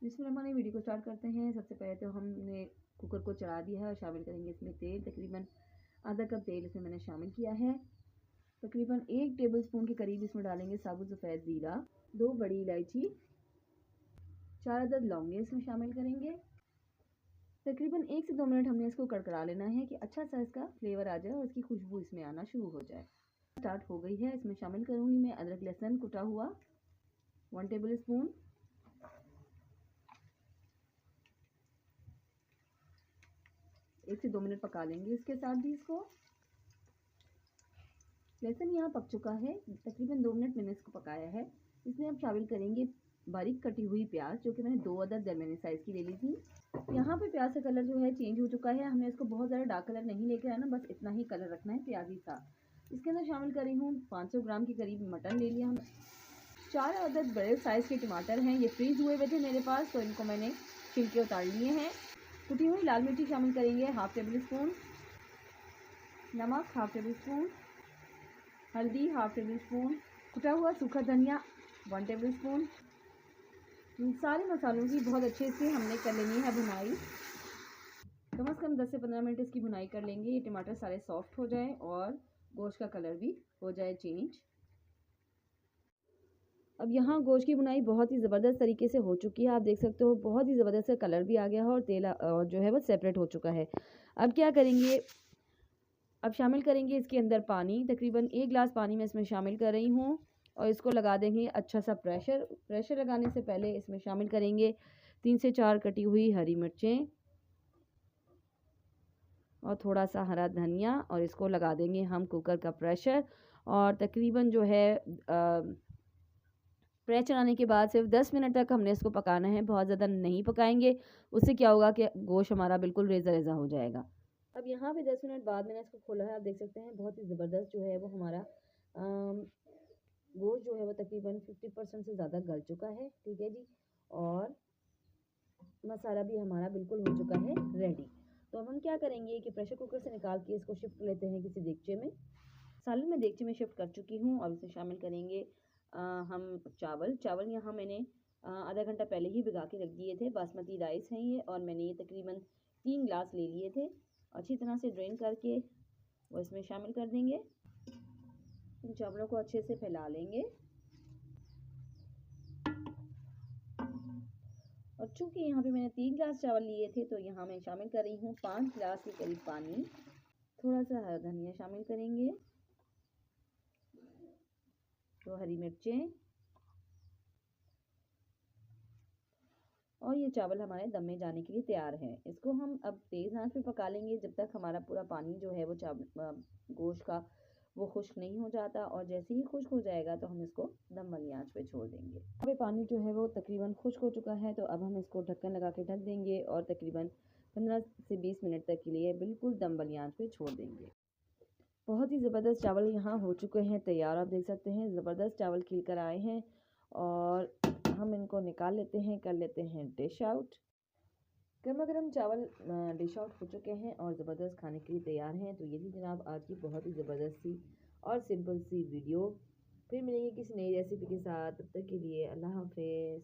बिस्मिल्लाह, video को start करते हैं। सबसे पहले तो हमने कुकर को चढ़ा दिया है और शामिल करेंगे इसमें तेल। तकरीबन आधा कप तेल इसमें मैंने शामिल किया है। तकरीबन 1 टेबलस्पून के करीब इसमें डालेंगे साबुत सफ़ेद ज़ीरा, 2 बड़ी इलायची, 4 अदद लौंगे इसमें शामिल करेंगे। तकरीबन 1 से 2 मिनट हमने इसको कड़कड़ा लेना है कि अच्छा सा इसका फ्लेवर आ जाए और इसकी खुशबू इसमें आना शुरू हो जाए। स्टार्ट हो गई है। इसमें शामिल करूँगी मैं अदरक लहसुन कुटा हुआ 1 टेबल स्पून, एक से 2 मिनट पका लेंगे इसके साथ भी इसको। लहसुन यहाँ पक चुका है, तकरीबन 2 मिनट मैंने इसको पकाया है। इसमें अब शामिल करेंगे बारीक कटी हुई प्याज, जो कि मैंने 2 अदद दरमियानी साइज़ की ले ली थी। यहाँ पे प्याज का कलर जो है चेंज हो चुका है। हमें इसको बहुत ज़्यादा डार्क कलर नहीं लेके आना, बस इतना ही कलर रखना है प्याजी सा। इसके अंदर शामिल करी हूँ 500 ग्राम के करीब मटन ले लिया हमने। 4 अदद बड़े साइज़ के टमाटर हैं, ये फ्रीज हुए हुए थे मेरे पास, तो इनको मैंने छिलके उतार लिए हैं। कुटी हुई लाल मिर्ची शामिल करेंगे 1/2 टेबल स्पून, नमक 1/2 टेबल स्पून, हल्दी 1/2 टेबल स्पून, कुटा हुआ सूखा धनिया 1 टेबल स्पून। इन सारे मसालों की बहुत अच्छे से हमने कर लेनी है भुनाई। कम से कम 10 से 15 मिनट इसकी भुनाई कर लेंगे। ये टमाटर सारे सॉफ्ट हो जाए और गोश्त का कलर भी हो जाए चेंज। अब यहाँ गोश्त की भुनाई बहुत ही ज़बरदस्त तरीके से हो चुकी है। आप देख सकते हो बहुत ही ज़बरदस्त सा कलर भी आ गया है और तेल और जो है वो सेपरेट हो चुका है। अब क्या करेंगे, अब शामिल करेंगे इसके अंदर पानी। तकरीबन 1 गिलास पानी मैं इसमें शामिल कर रही हूँ और इसको लगा देंगे अच्छा सा प्रेशर लगाने से पहले इसमें शामिल करेंगे 3 से 4 कटी हुई हरी मिर्चें और थोड़ा सा हरा धनिया, और इसको लगा देंगे हम कुकर का प्रेशर। और तकरीबन जो है प्रेस चलाने के बाद सिर्फ 10 मिनट तक हमने इसको पकाना है, बहुत ज़्यादा नहीं पकाएंगे। उससे क्या होगा कि गोश्त हमारा बिल्कुल रेज़ा रेज़ा हो जाएगा। अब यहाँ पे 10 मिनट बाद मैंने इसको खोला है। आप देख सकते हैं बहुत ही ज़बरदस्त जो है वो हमारा गोश्त जो है वो तकरीबन 50% से ज़्यादा गल चुका है। ठीक है जी, और मसाला भी हमारा बिल्कुल हो चुका है रेडी। तो अब हम क्या करेंगे कि प्रेशर कुकर से निकाल के इसको शिफ्ट कर लेते हैं किसी देगचे में। सालन में देगचे में शिफ्ट कर चुकी हूँ और इसे शामिल करेंगे हम चावल यहाँ मैंने आधा घंटा पहले ही भिगा के रख दिए थे। बासमती राइस हैं ये, और मैंने ये तकरीबन 3 गिलास ले लिए थे। अच्छी तरह से ड्रेन करके वो इसमें शामिल कर देंगे। इन चावलों को अच्छे से फैला लेंगे और चूँकि यहाँ पे मैंने 3 गिलास चावल लिए थे, तो यहाँ मैं शामिल कर रही हूँ 5 गिलास के करीब पानी। थोड़ा सा हरा धनिया शामिल करेंगे, तो हरी मिर्चें, और ये चावल हमारे दम में जाने के लिए तैयार है। इसको हम अब तेज़ आंच पे पका लेंगे जब तक हमारा पूरा पानी जो है वो गोश्त का वो खुश्क नहीं हो जाता, और जैसे ही खुश्क हो जाएगा तो हम इसको दम वाली आंच पे छोड़ देंगे। अभी पानी जो है वो तकरीबन खुश्क हो चुका है, तो अब हम इसको ढक्कन लगा के ढक देंगे और तकरीबन 15 से 20 मिनट तक के लिए बिल्कुल दम वाली आंच पे छोड़ देंगे। बहुत ही ज़बरदस्त चावल यहाँ हो चुके हैं तैयार। आप देख सकते हैं ज़बरदस्त चावल खिल कर आए हैं और हम इनको निकाल लेते हैं, कर लेते हैं डिश आउट। गर्मा गर्म चावल डिश आउट हो चुके हैं और ज़बरदस्त खाने के लिए तैयार हैं। तो ये थी जनाब आज की बहुत ही ज़बरदस्त सी और सिंपल सी वीडियो। फिर मिलेंगे किसी नई रेसिपी के साथ, तब तक के लिए अल्लाह हाफ़िज़।